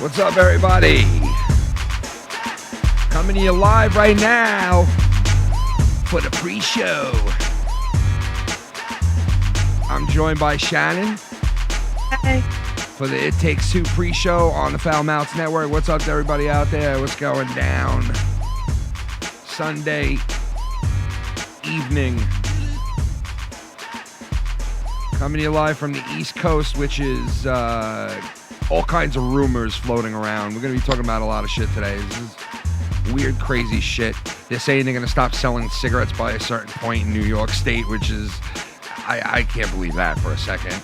What's up, everybody? Coming to you live right now for the pre-show. I'm joined by Shannon. Hi. For the It Takes Two pre-show on the Foul Mouths Network. What's up to everybody out there? What's going down? Sunday evening. Coming to you live from the East Coast, which is all kinds of rumors floating around. We're going to be talking about a lot of shit today. This is weird, crazy shit. They're saying they're going to stop selling cigarettes by a certain point in New York State, which is, I can't believe that for a second.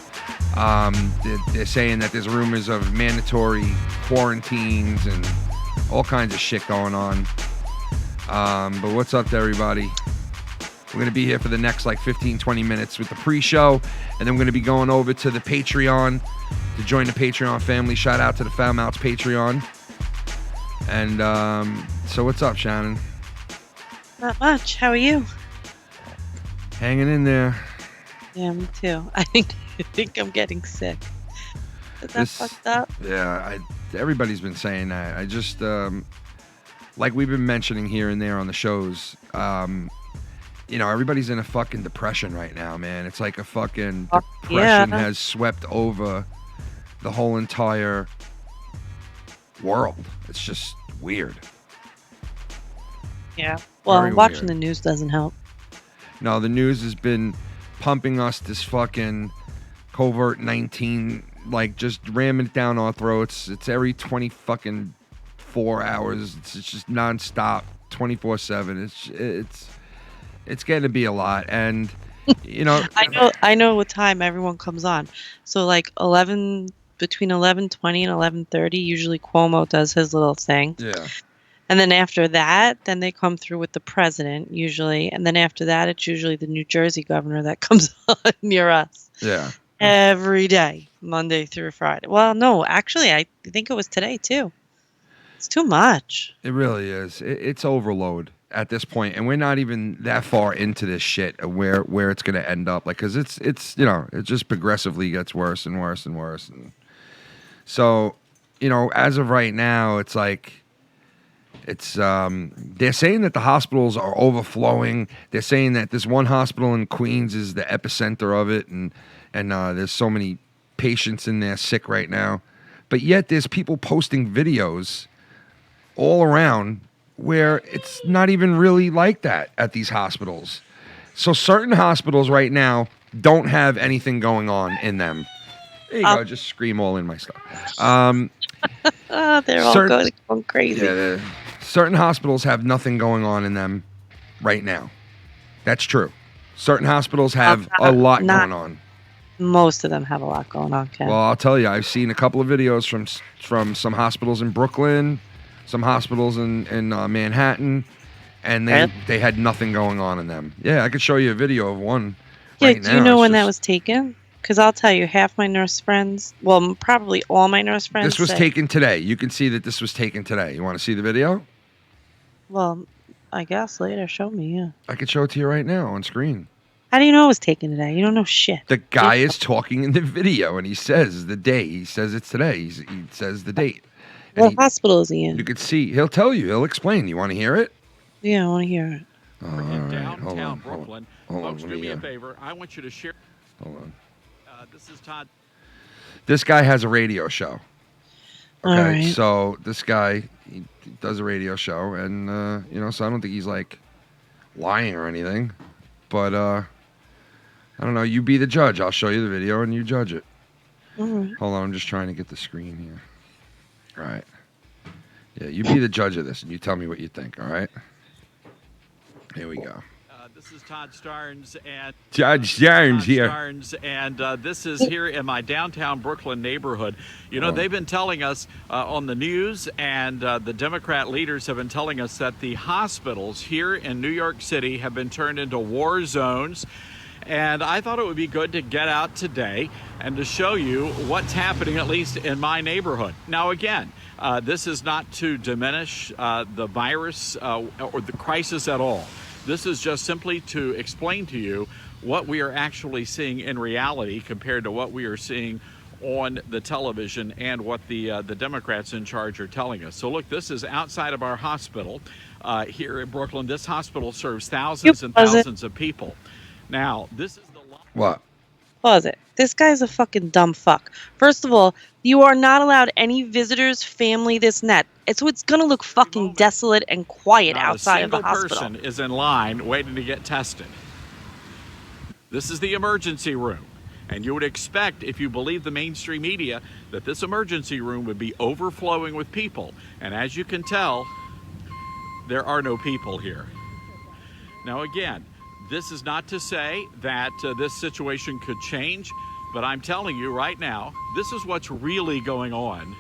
They're saying that there's rumors of mandatory quarantines and all kinds of shit going on. But what's up to everybody? We're going to be here for the next 15, 20 minutes with the pre-show, and then we're going to be going over to the Patreon to join the Patreon family. Shout out to the Foul Mouths Patreon. And so what's up, Shannon? Not much. How are you? Hanging in there. Yeah, me too. I think I'm getting sick. Is that fucked up? Yeah, everybody's been saying that. I just, like we've been mentioning here and there on the shows, everybody's in a fucking depression right now, man. It's like a fucking depression has swept over the whole entire world. It's just weird. Yeah. Well, Very watching weird. the news doesn't help. No, the news has been pumping us this fucking COVID-19, just ramming it down our throats. It's every 20 fucking 4 hours. It's just nonstop, 24/7. It's getting to be a lot, and I know what time everyone comes on. So between 11:20 and 11:30, usually Cuomo does his little thing. Yeah. And then after that, then they come through with the president usually, and then after that, it's usually the New Jersey governor that comes on near us. Yeah. Every day, Monday through Friday. Well, no, actually, I think it was today too. It's too much. It really is. It's overload at this point, and we're not even that far into this shit where it's going to end up. Because it's it just progressively gets worse and worse and worse. And so, as of right now, it's they're saying that the hospitals are overflowing. They're saying that this one hospital in Queens is the epicenter of it, and there's so many patients in there sick right now. But yet there's people posting videos all around where it's not even really like that at these hospitals. So certain hospitals right now don't have anything going on in them. There you go. Just scream all in my stuff. They're all going crazy. Yeah, certain hospitals have nothing going on in them right now. That's true. Certain hospitals have a lot going on. Most of them have a lot going on, Ken. Well, I'll tell you, I've seen a couple of videos from some hospitals in Brooklyn, some hospitals in Manhattan, and they had nothing going on in them. Yeah, I could show you a video of one right now. Do you know when that was taken? Because I'll tell you, half my nurse friends, well, probably all my nurse friends. This was taken today. You can see that this was taken today. You want to see the video? Well, I guess later. Show me, yeah. I could show it to you right now on screen. How do you know it was taken today? You don't know shit. The guy is talking in the video, and he says the day. He says it's today. He says the date. What hospital is he in? You could see. He'll tell you. He'll explain. You want to hear it? Yeah, I want to hear it. In downtown Brooklyn. Folks, do me a favor. I want you to share. Hold on. This is Todd. This guy has a radio show. Okay, All right. So this guy he does a radio show, and so I don't think he's lying or anything, but I don't know. You be the judge. I'll show you the video, and you judge it. All right. Hold on, I'm just trying to get the screen here. All right. Yeah, you be the judge of this, and you tell me what you think. All right. Here we go. This is Todd Starnes and Judge Starnes here. Starnes, and this is here in my downtown Brooklyn neighborhood. They've been telling us on the news, and the Democrat leaders have been telling us that the hospitals here in New York City have been turned into war zones. And I thought it would be good to get out today and to show you what's happening, at least in my neighborhood. Now, again, this is not to diminish the virus or the crisis at all. This is just simply to explain to you what we are actually seeing in reality compared to what we are seeing on the television and what the Democrats in charge are telling us. So look, this is outside of our hospital here in Brooklyn. This hospital serves thousands and thousands of people. Now, this is the... What? Pause it. This guy's a fucking dumb fuck. First of all, you are not allowed any visitors, family, this and that. So it's going to look fucking desolate and quiet outside of the hospital. A single person is in line waiting to get tested. This is the emergency room. And you would expect, if you believe the mainstream media, that this emergency room would be overflowing with people. And as you can tell, there are no people here. Now again, this is not to say that this situation could change, but I'm telling you right now, this is what's really going on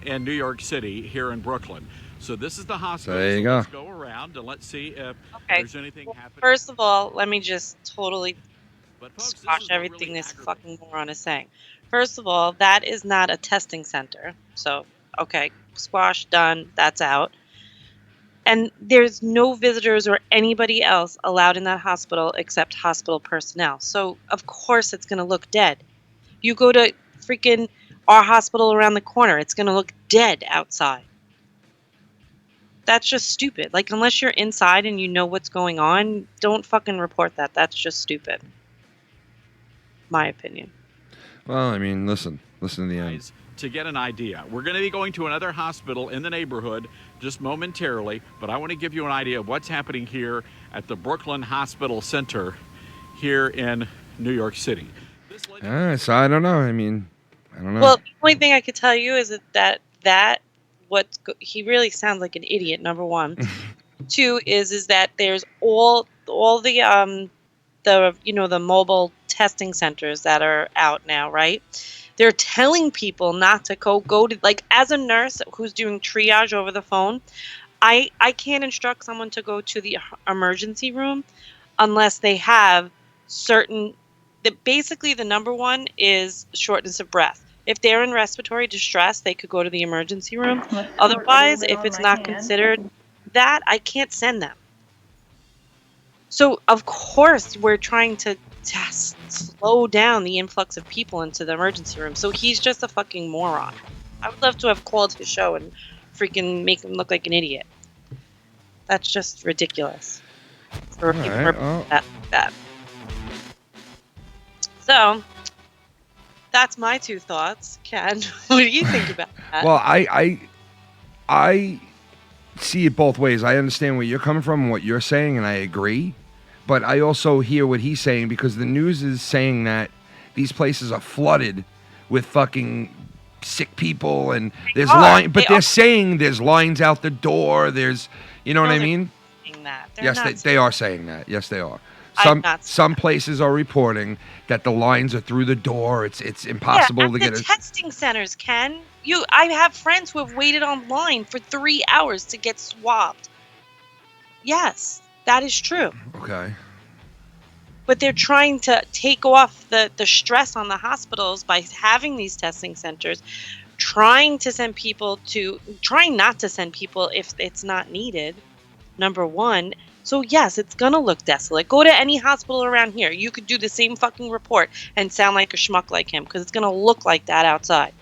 in New York City, here in Brooklyn. So this is the hospital. There you go. go. Let's go around and let's see if there's anything happening. First of all, let me just totally squash everything this fucking moron is saying. First of all, that is not a testing center. So, okay, squash, done, that's out. And there's no visitors or anybody else allowed in that hospital except hospital personnel. So, of course, it's going to look dead. You go to freaking our hospital around the corner, it's going to look dead outside. That's just stupid. Like, unless you're inside and you know what's going on, don't fucking report that. That's just stupid. My opinion. Well, I mean, listen to the end. To get an idea. We're going to be going to another hospital in the neighborhood just momentarily, but I want to give you an idea of what's happening here at the Brooklyn Hospital Center here in New York City. So I don't know. I mean, I don't know. Well, the only thing I could tell you is that he really sounds like an idiot, number one. Two is that there's all the the mobile testing centers that are out now, right? They're telling people not to go to, like, as a nurse who's doing triage over the phone, I can't instruct someone to go to the emergency room unless they have basically the number one is shortness of breath. If they're in respiratory distress, they could go to the emergency room. Otherwise, if it's not considered that, I can't send them. So, of course, we're trying to slow down the influx of people into the emergency room. So he's just a fucking moron. I would love to have called his show and freaking make him look like an idiot. That's just ridiculous. For people that. So, that's my two thoughts. Ken, what do you think about that? Well, I see it both ways. I understand where you're coming from and what you're saying, and I agree. But I also hear what he's saying because the news is saying that these places are flooded with fucking sick people and there's lines. But they're saying there's lines out the door. There's, you know what I mean? Yes, they are saying that. Yes, they are. Some places are reporting that the lines are through the door. It's impossible to get the testing centers, Ken. I have friends who have waited online for 3 hours to get swabbed. Yes, that is true. Okay. But they're trying to take off the stress on the hospitals by having these testing centers, trying not to send people if it's not needed, number one. So, yes, it's going to look desolate. Go to any hospital around here. You could do the same fucking report and sound like a schmuck like him because it's going to look like that outside.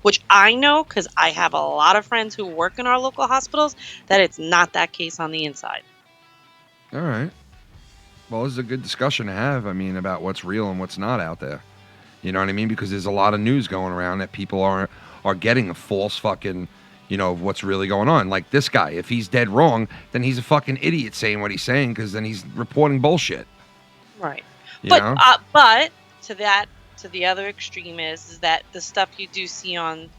Which I know because I have a lot of friends who work in our local hospitals that it's not that case on the inside. All right. Well, this is a good discussion to have, I mean, about what's real and what's not out there. You know what I mean? Because there's a lot of news going around that people are getting a false fucking... of what's really going on. Like this guy, if he's dead wrong, then he's a fucking idiot saying what he's saying because then he's reporting bullshit. Right. You but know? But to the other extreme is that the stuff you do see on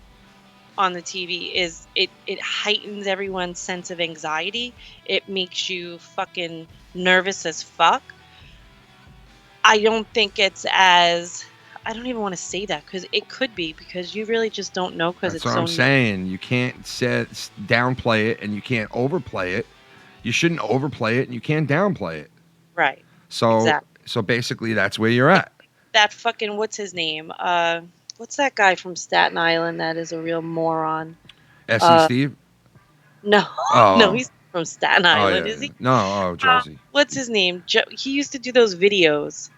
the TV is it heightens everyone's sense of anxiety. It makes you fucking nervous as fuck. I don't think it's as... I don't even want to say that because it could be because you really just don't know because it's so... That's what I'm saying. You can't downplay it and you can't overplay it. You shouldn't overplay it and you can't downplay it. Right. So, exactly. So basically that's where you're at. That fucking... What's his name? What's that guy from Staten Island that is a real moron? S.E. Steve? No. Oh. No, he's from Staten Island, is he? No, Jersey. What's his name? He used to do those videos.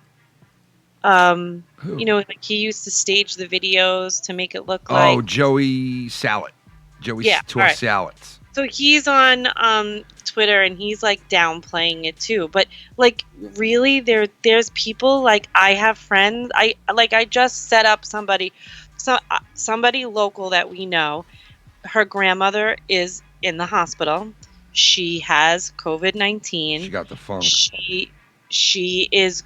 Who? You know, like he used to stage the videos to make it look Oh, like. Joey Salad. Joey Yeah, Tour all right. Salads. So he's on Twitter and he's like downplaying it too. But like really, there's people like I have friends. I just set up somebody local that we know. Her grandmother is in the hospital. She has COVID-19. She got the funk. She is.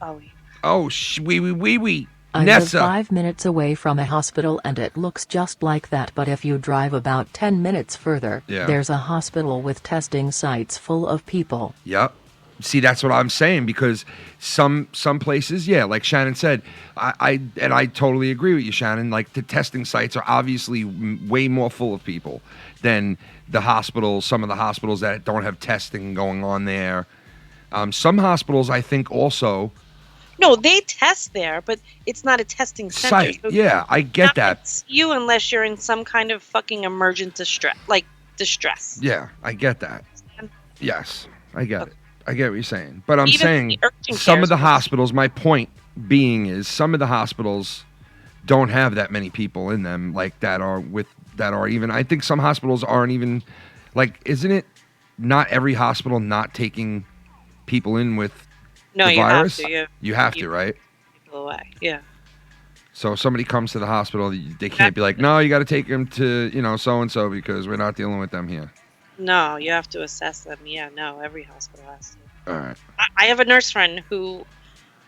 Oh wait. Oh, wee. I live Nessa. 5 minutes away from a hospital and it looks just like that, but if you drive about 10 minutes further, there's a hospital with testing sites full of people. Yep. See, that's what I'm saying, because some places, yeah, like Shannon said, I totally agree with you, Shannon. Like, the testing sites are obviously way more full of people than the hospitals, some of the hospitals that don't have testing going on there. Some hospitals, I think, also... No, they test there, but it's not a testing center. Site, So yeah, I get that. You unless you're in some kind of fucking emergent distress. Yeah, I get that. Yes, I get it. I get what you're saying. But I'm Even saying some of the hospitals, my point being is some of the hospitals don't have that many people in them, like that are even, I think some hospitals aren't even, like, isn't it not every hospital not taking people in with the virus? Have to. You have to, right? People away. Yeah. So if somebody comes to the hospital, they can't be like, no, you got to take them to, so-and-so because we're not dealing with them here. No, you have to assess them. Yeah, no, every hospital has to. All right. I have a nurse friend who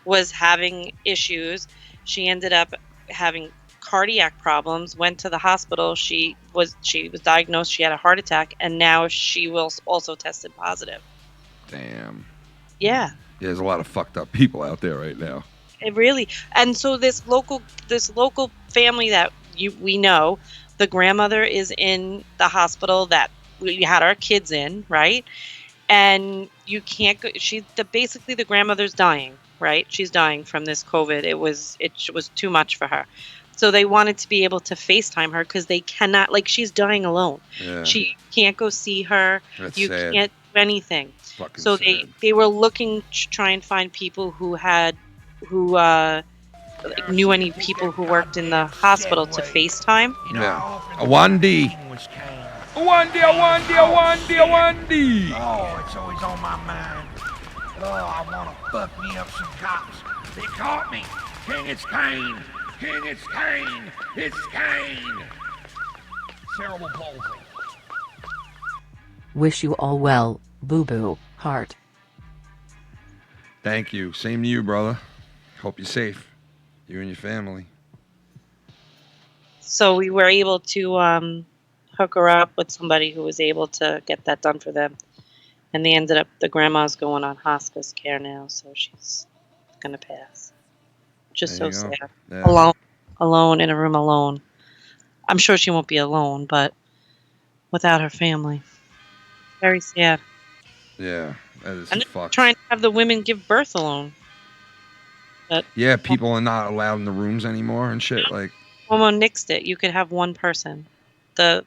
was having issues. She ended up having cardiac problems, went to the hospital. She was diagnosed. She had a heart attack, and now she was also tested positive. Damn. Yeah. There's a lot of fucked up people out there right now. It really. And so this local family that we know, the grandmother is in the hospital that we had our kids in, right? And you can't go. Basically the grandmother's dying, right? She's dying from this COVID. It was too much for her. So they wanted to be able to FaceTime her because they cannot, like, she's dying alone. Yeah. She can't go see her. That's you sad. Can't do anything. Fucking so sad. they were looking to try and find people who knew any people who worked in the hospital to FaceTime. Yeah. Awandi. Awandi. Oh, it's always on my mind. Oh, I want to fuck me up some cops. They caught me. King, it's Kane. King, it's Kane. It's Kane. Cerebral palsy. Wish you all well, boo-boo, heart. Thank you. Same to you, brother. Hope you're safe. You and your family. So we were able to hook her up with somebody who was able to get that done for them. And they ended up, the grandma's going on hospice care now, so she's going to pass. Just so sad. Yeah. Alone in a room alone. I'm sure she won't be alone, but without her family. Very sad. Yeah, that is and fucked. Trying to have the women give birth alone. But yeah, people are not allowed in the rooms anymore and shit. Like, Cuomo nixed it. You could have one person, the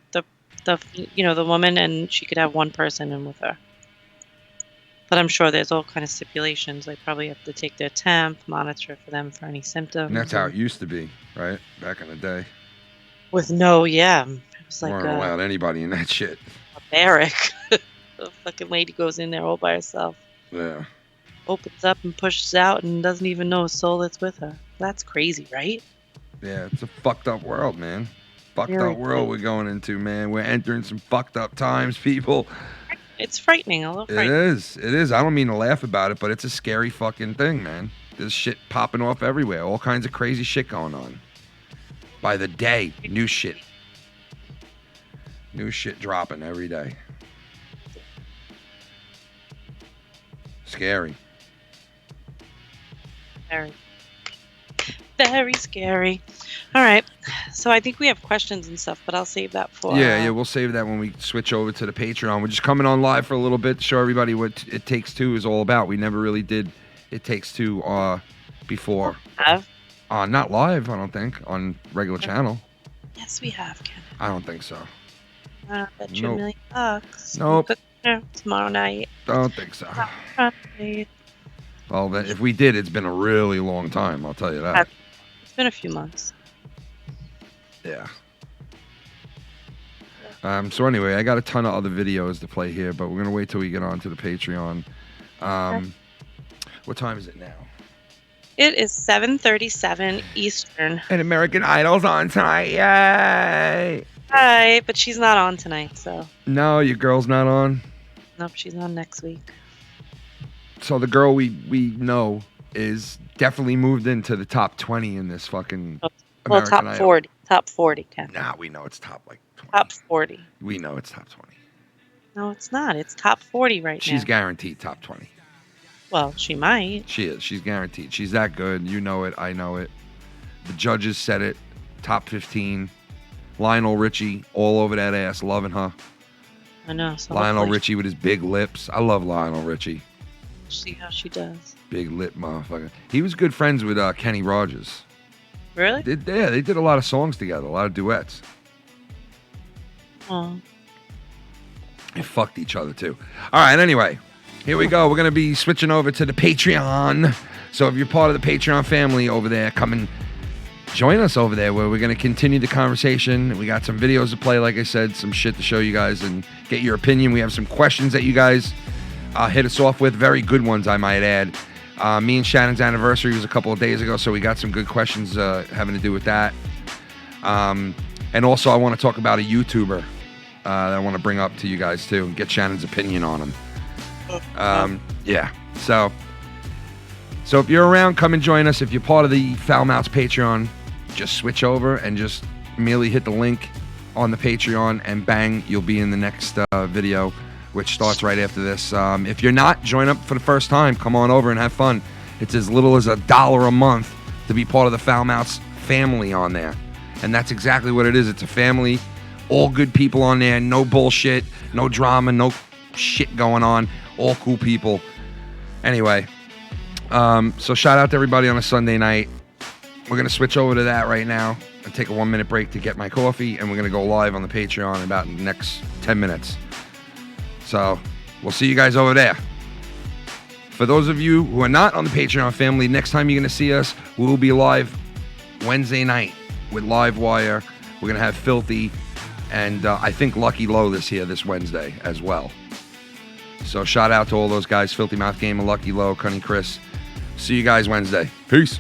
woman, and she could have one person in with her. But I'm sure there's all kind of stipulations. They probably have to take their temp, monitor for them for any symptoms. And that's how it used to be, right? Back in the day. With it was like weren't allowed anybody in that shit. A barrack. The fucking lady goes in there all by herself. Yeah. Opens up and pushes out and doesn't even know a soul that's with her. That's crazy, right? Yeah, it's a fucked up world, man. Fucked up world we're going into, man. We're entering some fucked up times, people. It's frightening. A little frightening. It is. I don't mean to laugh about it, but it's a scary fucking thing, man. There's shit popping off everywhere. All kinds of crazy shit going on. By the day, new shit. New shit dropping every day. Scary. Very, very scary. All right. So I think we have questions and stuff, but I'll save that for... Yeah, we'll save that when we switch over to the Patreon. We're just coming on live for a little bit to show everybody what It Takes Two is all about. We never really did It Takes Two before. Have? Not live, I don't think, on regular channel. Yes, we have, Ken. I don't think so. I bet you $1 million. Nope. Tomorrow night. Don't think so. Well, if we did, it's been a really long time. I'll tell you that. It's been a few months. Yeah. So anyway, I got a ton of other videos to play here, but we're gonna wait till we get on to the Patreon. What time is it now? It is 7:37 Eastern. And American Idol's on tonight. Yay! Hi, but she's not on tonight, so. No, your girl's not on? Nope, she's on next week. So the girl we know is definitely moved into the top 20 in this fucking American top Idol. 40. Top 40, Ken. Nah, we know it's top like 20. Top 40. We know it's top 20. No, it's not. It's top 40 right now. She's guaranteed top 20. Well, she might. She is. She's guaranteed. She's that good. You know it. I know it. The judges said it. Top 15. Lionel Richie all over that ass, loving her. I know. So Lionel Richie with his big lips. I love Lionel Richie. See how she does. Big lip motherfucker. He was good friends with Kenny Rogers. Really? They did a lot of songs together, a lot of duets. Oh. They fucked each other too. All right, anyway, here we go. We're going to be switching over to the Patreon. So if you're part of the Patreon family over there, come and join us over there where we're going to continue the conversation. We got some videos to play, like I said, some shit to show you guys and get your opinion. We have some questions that you guys hit us off with. Very good ones, I might add. Me and Shannon's anniversary was a couple of days ago, so we got some good questions having to do with that. And also, I want to talk about a YouTuber that I want to bring up to you guys, too, and get Shannon's opinion on him. Yeah, so if you're around, come and join us. If you're part of the Foul Mouths Patreon, just switch over and just merely hit the link on the Patreon, and bang, you'll be in the next video, which starts right after this. If you're not, join up for the first time. Come on over and have fun. It's as little as $1 a month to be part of the Foul Mouths family on there. And that's exactly what it is. It's a family, all good people on there, no bullshit, no drama, no shit going on, all cool people. Anyway, so shout out to everybody on a Sunday night. We're going to switch over to that right now and take a 1-minute break to get my coffee, and we're going to go live on the Patreon in about the next 10 minutes. So we'll see you guys over there. For those of you who are not on the Patreon family, next time you're going to see us, we will be live Wednesday night with Livewire. We're going to have Filthy and I think Lucky Low this Wednesday as well. So shout out to all those guys, Filthy Mouth Gamer, Lucky Low, Cunny Chris. See you guys Wednesday. Peace.